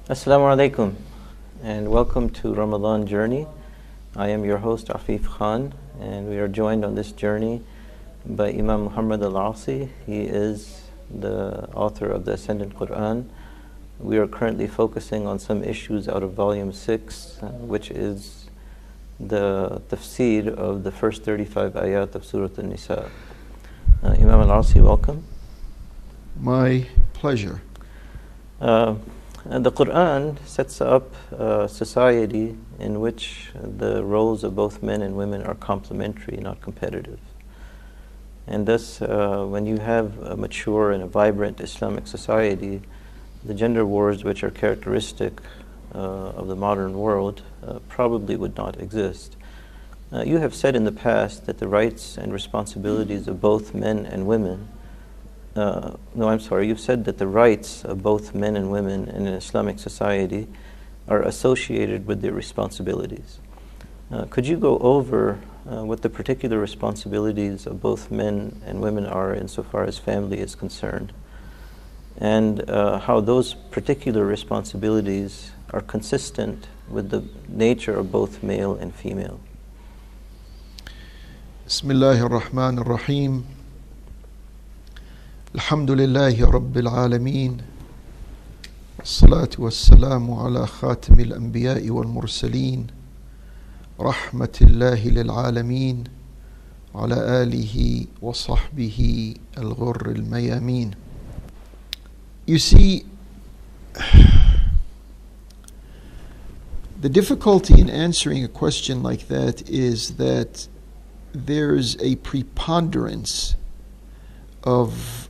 Assalamu alaikum and welcome to Ramadan Journey. I am your host Afif Khan, and we are joined on this journey by Imam Muhammad Al-Asi. He is the author of the Ascendant Quran. We are currently focusing on some issues out of volume 6, which is the tafsir of the first 35 ayat of Surah An-Nisa. Imam Al-Asi, welcome. My pleasure. And the Quran sets up a society in which the roles of both men and women are complementary, not competitive. And thus, when you have a mature and a vibrant Islamic society, the gender wars which are characteristic of the modern world probably would not exist. You have said in the past that the rights and responsibilities of both men and women you've said that the rights of both men and women in an Islamic society are associated with their responsibilities. Could you go over what the particular responsibilities of both men and women are insofar as family is concerned, and how those particular responsibilities are consistent with the nature of both male and female? Bismillahir Rahmanir Rahim. Alhamdulillahi Rabbil Alameen. Salatu wassalamu ala khatamil anbiya'i wal mursaleen. Rahmatillahi lil alameen. Ala alihi wa sahbihi al-ghurr al-mayamin. You see, the difficulty in answering a question like that is that there's a preponderance of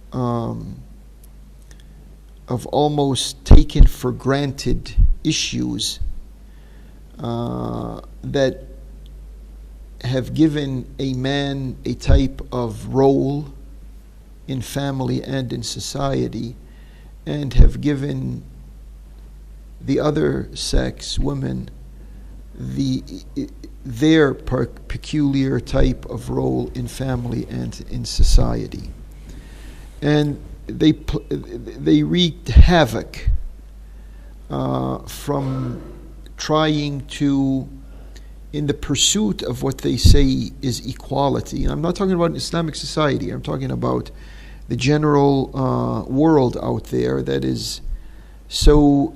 almost taken for granted issues that have given a man a type of role in family and in society, and have given the other sex, women, their peculiar type of role in family and in society. And they wreaked havoc from trying to, in the pursuit of what they say is equality. And I'm not talking about an Islamic society. I'm talking about the general world out there that is so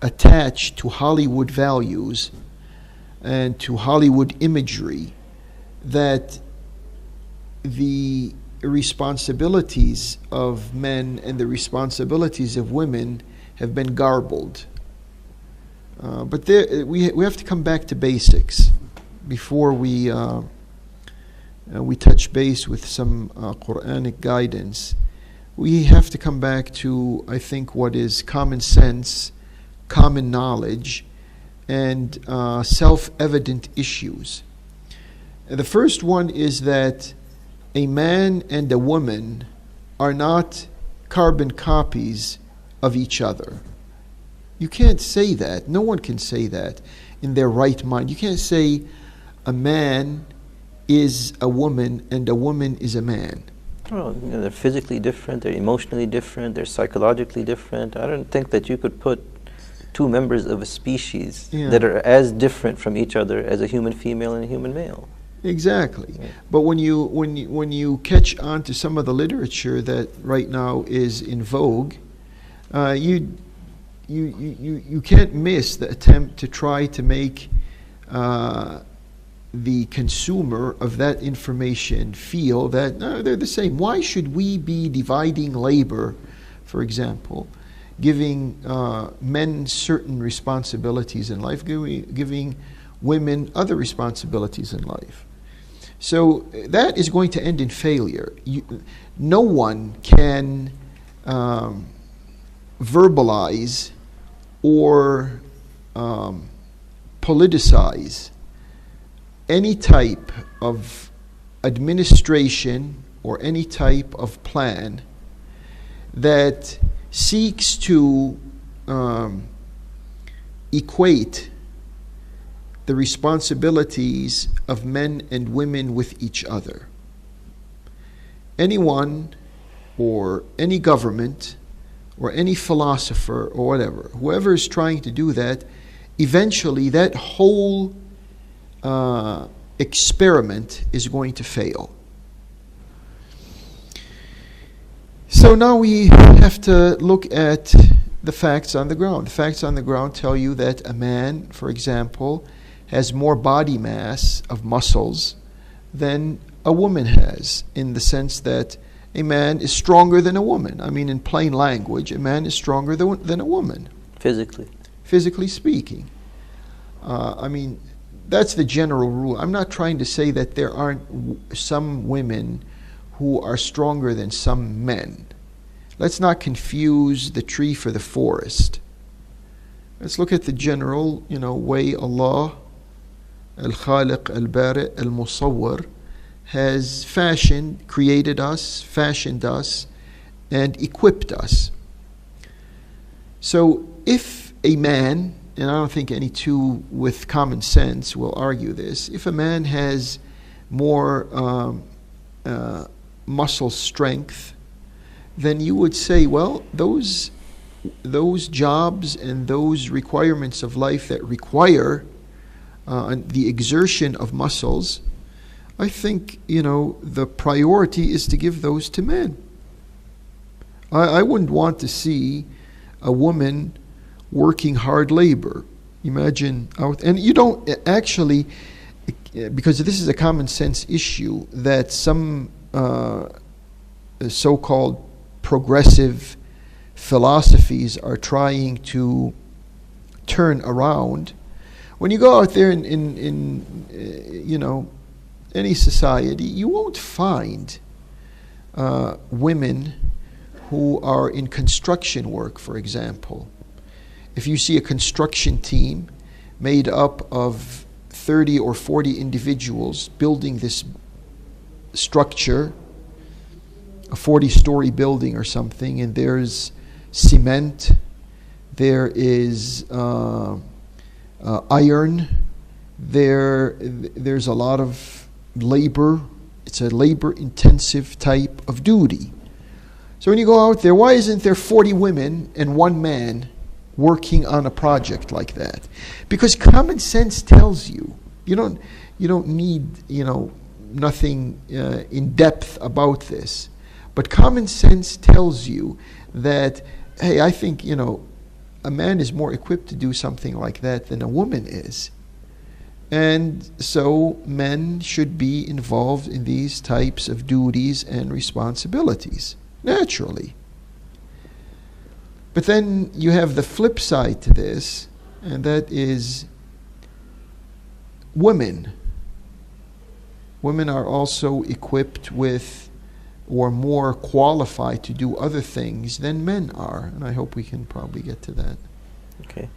attached to Hollywood values and to Hollywood imagery that the responsibilities of men and the responsibilities of women have been garbled. But we have to come back to basics before we touch base with some Quranic guidance. We have to come back to, I think, what is common sense, common knowledge, and self-evident issues. And the first one is that a man and a woman are not carbon copies of each other. You can't say that. No one can say that in their right mind. You can't say a man is a woman and a woman is a man. Well, they're physically different, they're emotionally different, they're psychologically different. I don't think that you could put two members of a species that are as different from each other as a human female and a human male. Exactly. Yeah. But when you catch on to some of the literature that right now is in vogue, you can't miss the attempt to try to make the consumer of that information feel that they're the same. Why should we be dividing labor, for example, giving men certain responsibilities in life, giving women other responsibilities in life? So that is going to end in failure. No one can verbalize or politicize any type of administration or any type of plan that seeks to equate the responsibilities of men and women with each other. anyone or any government or any philosopher or whatever, whoever is trying to do that, eventually that whole experiment is going to fail. So now we have to look at the facts on the ground. The facts on the ground tell you that a man, for example, has more body mass of muscles than a woman has, in the sense that a man is stronger than a woman. I mean, in plain language, a man is stronger than a woman. Physically speaking. I mean, that's the general rule. I'm not trying to say that there aren't some women who are stronger than some men. Let's not confuse the tree for the forest. Let's look at the general, way Allah, Al-Khaliq, Al-Bari, Al-Musawwir, has created us, fashioned us, and equipped us. So if a man, and I don't think any two with common sense will argue this, if a man has more muscle strength, then you would say, well, those jobs and those requirements of life that require the exertion of muscles, I think, the priority is to give those to men. I wouldn't want to see a woman working hard labor. Imagine and you don't actually, because this is a common sense issue that some so-called progressive philosophies are trying to turn around. When you go out there in any society, you won't find women who are in construction work, for example. If you see a construction team made up of 30 or 40 individuals building this structure, a 40-story building or something, and there's cement, there is iron, there's a lot of labor. It's a labor-intensive type of duty. So when you go out there, why isn't there 40 women and one man working on a project like that? Because common sense tells you, you don't need nothing in depth about this, but common sense tells you that, hey, I think a man is more equipped to do something like that than a woman is. And so men should be involved in these types of duties and responsibilities, naturally. But then you have the flip side to this, and that is women. Women are also equipped with or more qualified to do other things than men are. And I hope we can probably get to that. Okay.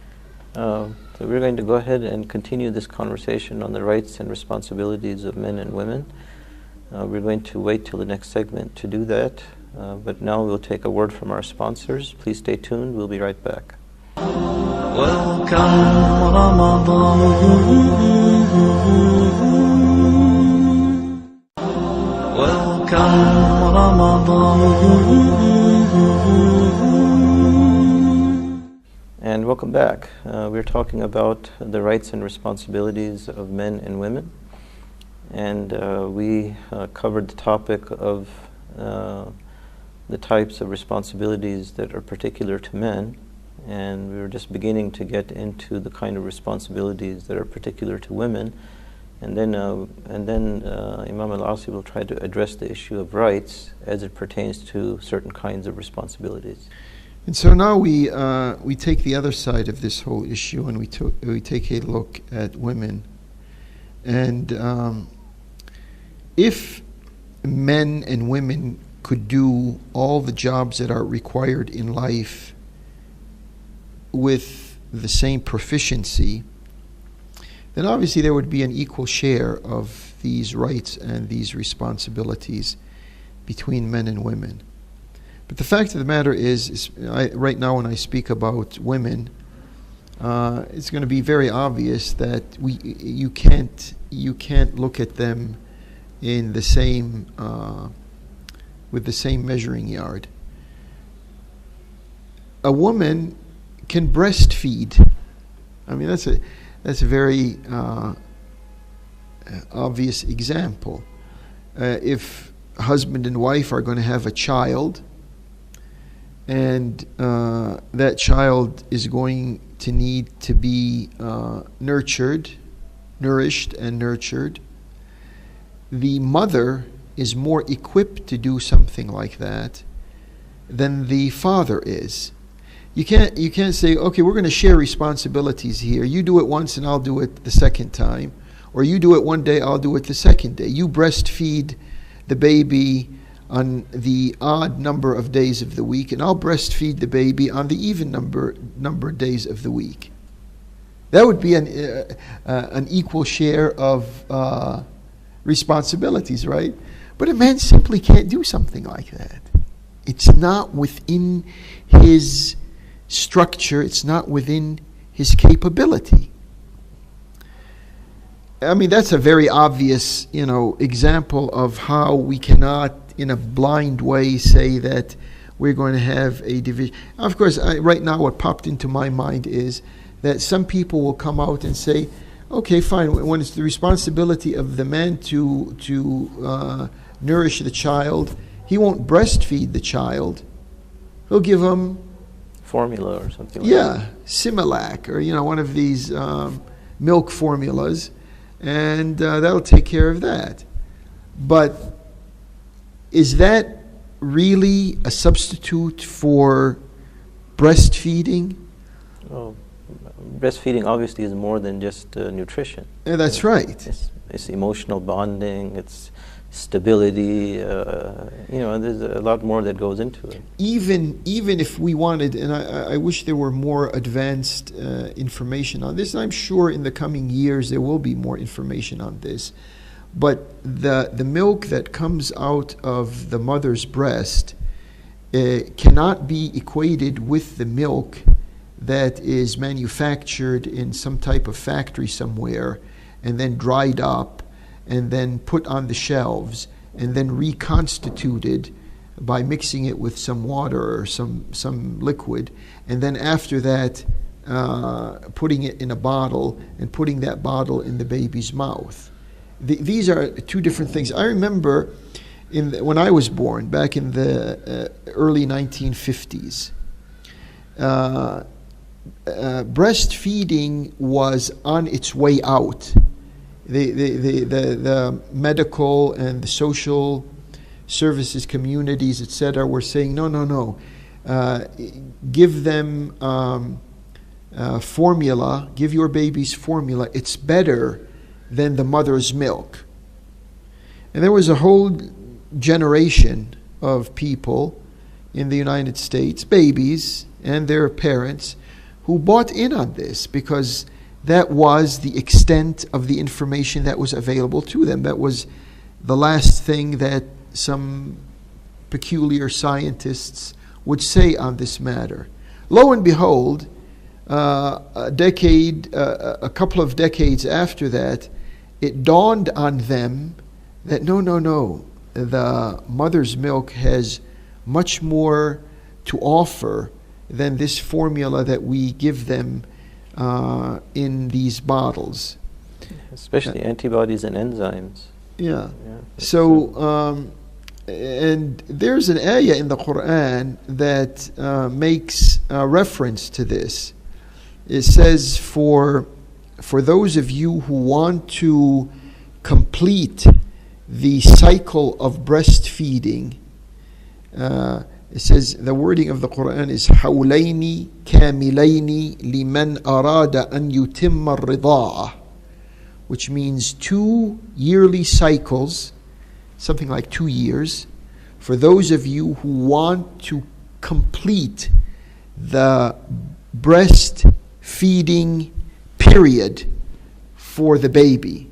So we're going to go ahead and continue this conversation on the rights and responsibilities of men and women. We're going to wait till the next segment to do that. But now we'll take a word from our sponsors. Please stay tuned. We'll be right back. Welcome Ramadan. Welcome Ramadan. And welcome back. We're talking about the rights and responsibilities of men and women. And we covered the topic of the types of responsibilities that are particular to men, and we were just beginning to get into the kind of responsibilities that are particular to women, and then Imam Al-Asi will try to address the issue of rights as it pertains to certain kinds of responsibilities. And so now we take the other side of this whole issue, and we take a look at women, and if men and women could do all the jobs that are required in life with the same proficiency, then obviously there would be an equal share of these rights and these responsibilities between men and women. But the fact of the matter is right now when I speak about women, it's going to be very obvious that you can't look at them in the same with the same measuring yard. A woman can breastfeed. I mean, that's a very obvious example. If husband and wife are going to have a child, and that child is going to need to be nourished and nurtured, the mother is more equipped to do something like that than the father is. You can't say, okay, we're going to share responsibilities here. You do it once and I'll do it the second time. Or you do it one day, I'll do it the second day. You breastfeed the baby on the odd number of days of the week, and I'll breastfeed the baby on the even number of days of the week. That would be an equal share of responsibilities, right? But a man simply can't do something like that. It's not within his structure. It's not within his capability. I mean, that's a very obvious, example of how we cannot, in a blind way, say that we're going to have a division. Of course, right now what popped into my mind is that some people will come out and say, okay, fine, when it's the responsibility of the man to nourish the child, he won't breastfeed the child. He'll give him formula or something like that. Yeah, Similac, or one of these milk formulas, and that'll take care of that. But is that really a substitute for breastfeeding? Oh, breastfeeding obviously is more than just nutrition. Yeah, that's right. It's emotional bonding, it's stability, there's a lot more that goes into it. Even if we wanted, and I wish there were more advanced information on this, and I'm sure in the coming years there will be more information on this, but the milk that comes out of the mother's breast cannot be equated with the milk that is manufactured in some type of factory somewhere and then dried up and then put on the shelves and then reconstituted by mixing it with some water or some liquid, and then after that putting it in a bottle and putting that bottle in the baby's mouth. These are two different things. I remember when I was born, back in the early 1950s, breastfeeding was on its way out. The medical and the social services communities, etc., were saying, no. Give them formula, give your babies formula. It's better than the mother's milk. And there was a whole generation of people in the United States, babies and their parents, who bought in on this because that was the extent of the information that was available to them. That was the last thing that some peculiar scientists would say on this matter. Lo and behold, a couple of decades after that, it dawned on them that no, the mother's milk has much more to offer than this formula that we give them in these bottles. Especially antibodies and enzymes. Yeah. So, and there's an ayah in the Quran that makes reference to this. It says, for those of you who want to complete the cycle of breastfeeding, it says, the wording of the Quran is حَوْلَيْنِ كَامِلَيْنِ لِمَنْ أَرَادَ أَنْ يُتِمَّ الرِّضَاعَةِ, which means 2 yearly cycles, something like 2 years, for those of you who want to complete the breastfeeding period for the baby.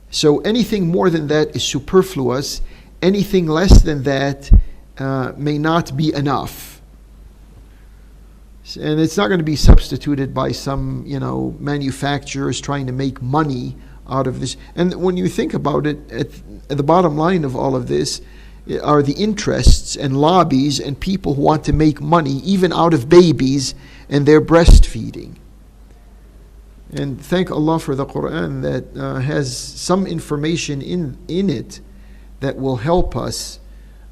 So anything more than that is superfluous. Anything less than that may not be enough. And it's not going to be substituted by some, manufacturers trying to make money out of this. And when you think about it, at the bottom line of all of this, are the interests and lobbies and people who want to make money even out of babies and their breastfeeding. And thank Allah for the Quran that has some information in it that will help us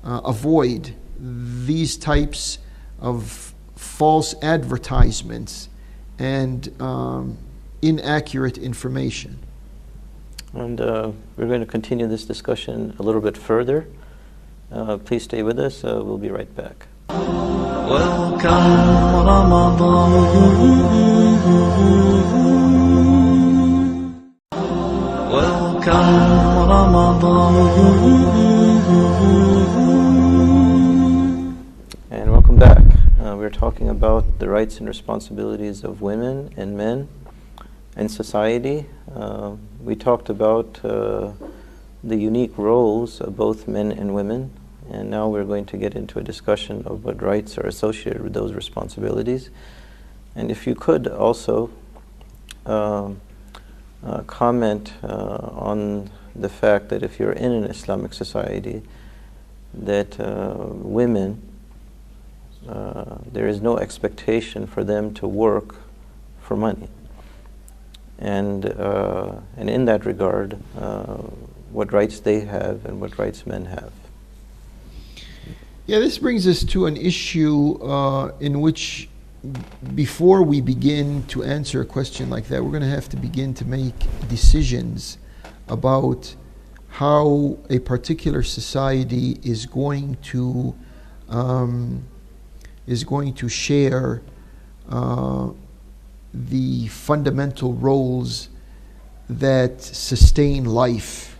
avoid these types of false advertisements and inaccurate information. And we're going to continue this discussion a little bit further. Please stay with us. We'll be right back. Welcome Ramadan. Welcome Ramadan. And welcome back. We're talking about the rights and responsibilities of women and men in society. We talked about the unique roles of both men and women, and now we're going to get into a discussion of what rights are associated with those responsibilities. And if you could also comment on the fact that if you're in an Islamic society, that women, there is no expectation for them to work for money. And in that regard, what rights they have and what rights men have. Yeah, this brings us to an issue in which, before we begin to answer a question like that, we're going to have to begin to make decisions about how a particular society is going to share the fundamental roles that sustain life,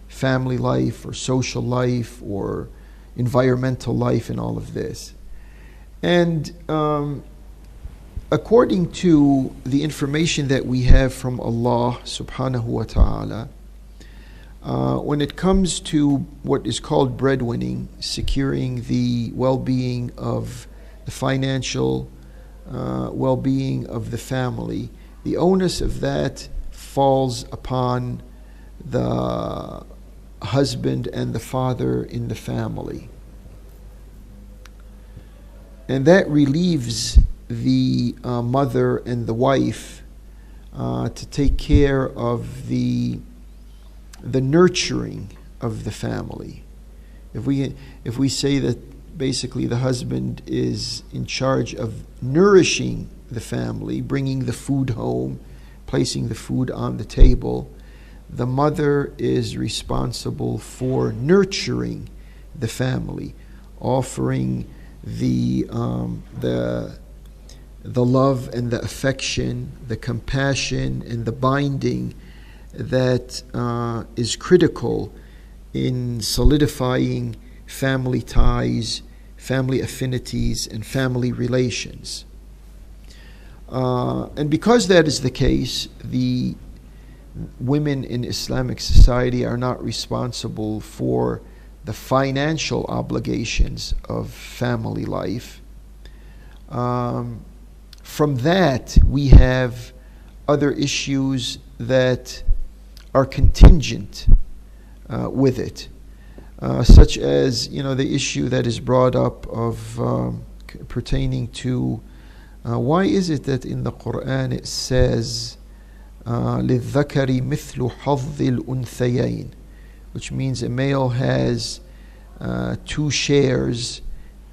family life or social life or environmental life and all of this. And according to the information that we have from Allah subhanahu wa ta'ala, when it comes to what is called breadwinning, securing the well-being of the financial well-being of the family, the onus of that falls upon the husband and the father in the family. And that relieves the mother and the wife to take care of the nurturing of the family. If we say that basically the husband is in charge of nourishing the family, bringing the food home, placing the food on the table, the mother is responsible for nurturing the family, offering the love and the affection, the compassion and the binding that is critical in solidifying family ties, family affinities, and family relations. And because that is the case, the women in Islamic society are not responsible for the financial obligations of family life. From that, we have other issues that are contingent with it, such as the issue that is brought up of pertaining to why is it that in the Quran it says لِلذَّكَرِ مِثْلُ حَظِّ الْأُنْثَيَيْنِ, which means a male has 2 shares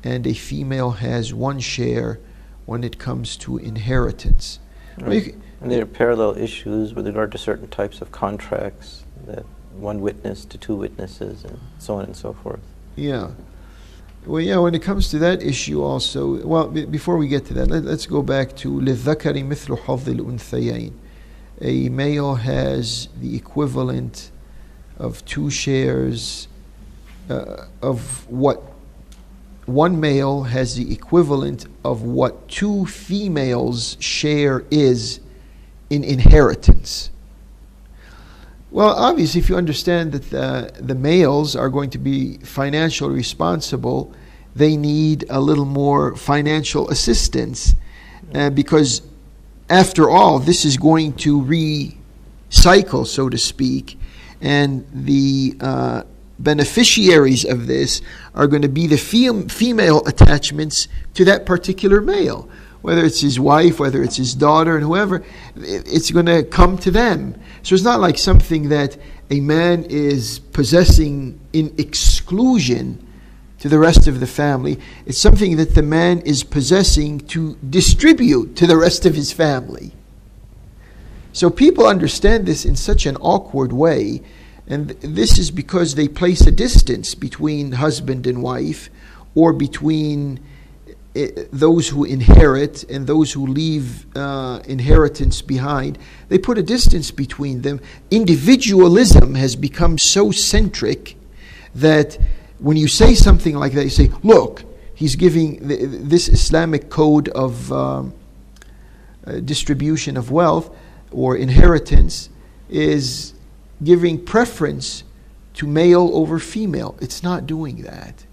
and a female has 1 share when it comes to inheritance. Right. And there are parallel issues with regard to certain types of contracts, that 1 witness to 2 witnesses and so on and so forth. Yeah. Well, yeah, when it comes to that issue also, well, before we get to that, let's go back to لِلذَّكَرِ مِثْلُ حَظِّ الْأُنْثَيَيْنِ. A male has the equivalent of 2 shares of what 1 male has the equivalent of what 2 females' share is in inheritance. Well, obviously, if you understand that the males are going to be financially responsible, they need a little more financial assistance because, after all, this is going to recycle, so to speak, and the beneficiaries of this are going to be the female attachments to that particular male. Whether it's his wife, whether it's his daughter, and whoever, it's going to come to them. So it's not like something that a man is possessing in exclusion to the rest of the family. It's something that the man is possessing to distribute to the rest of his family. So people understand this in such an awkward way, and this is because they place a distance between husband and wife, or between those who inherit and those who leave inheritance behind. They put a distance between them. Individualism has become so centric that when you say something like that, you say, look, he's giving this Islamic code of distribution of wealth or inheritance is giving preference to male over female. It's not doing that.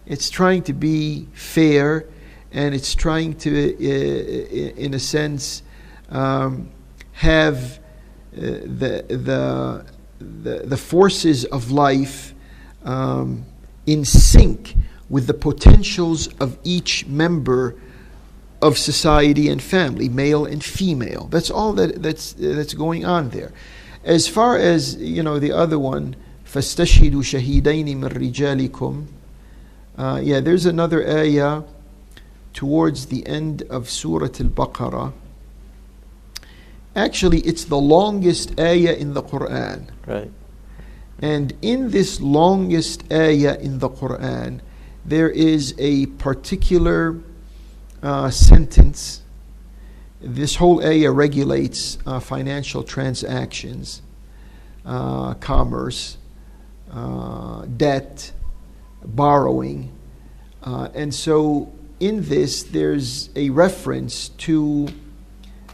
It's trying to be fair, and it's trying to, in a sense, have the forces of life in sync with the potentials of each member of society and family, male and female. That's all that's going on there. As far as the other one, فَاسْتَشْهِدُوا شَهِيدَيْنِ مِنْ رِجَالِكُمْ. There's another ayah towards the end of Surah Al-Baqarah. Actually, it's the longest ayah in the Quran. Right. And in this longest ayah in the Quran, there is a particular sentence. This whole ayah regulates financial transactions, commerce, debt, borrowing. And so in this, there's a reference to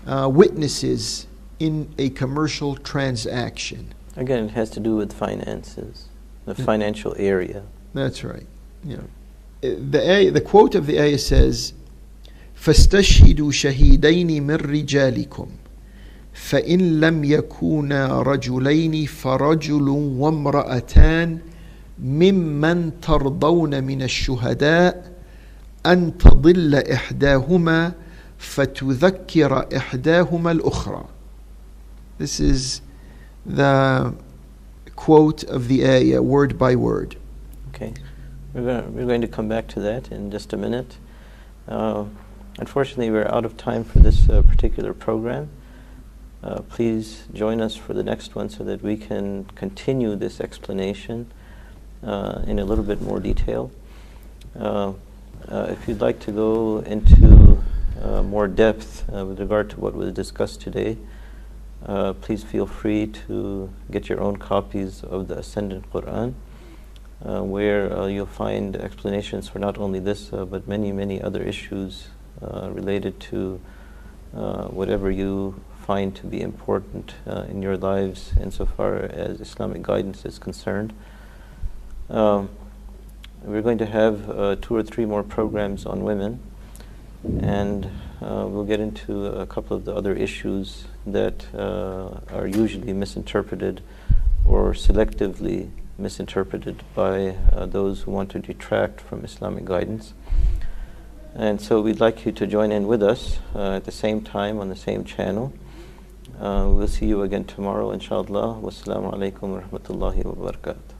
witnesses in a commercial transaction. Again, it has to do with finances, the financial area. That's right. Yeah. The quote of the ayah says, فَاسْتَشْهِدُوا شَهِيدَيْنِ مِنْ رِجَالِكُمْ فَإِنْ لَمْ يَكُونَا رَجُلَيْنِ فَرَجُلٌ وَامْرَأَتَانِ مِمَّنْ تَرْضَوْنَ مِنَ الشُّهَدَاءِ أَنْ تَضِلَّ إِحْدَاهُمَا فَتُذَكِّرَ إِحْدَاهُمَا الْأُخْرَى. This is the quote of the ayah, word by word. Okay. We're going to come back to that in just a minute. Unfortunately, we're out of time for this particular program. Please join us for the next one so that we can continue this explanation in a little bit more detail. If you'd like to go into more depth with regard to what was discussed today, please feel free to get your own copies of the Ascendant Quran, where you'll find explanations for not only this, but many other issues related to whatever you find to be important in your lives insofar as Islamic guidance is concerned. We're going to have 2 or 3 more programs on women, and we'll get into a couple of the other issues that are usually misinterpreted or selectively misinterpreted by those who want to detract from Islamic guidance. And so we'd like you to join in with us at the same time on the same channel. We'll see you again tomorrow, inshallah. Wassalamu alaikum wa rahmatullahi wa barakatuh.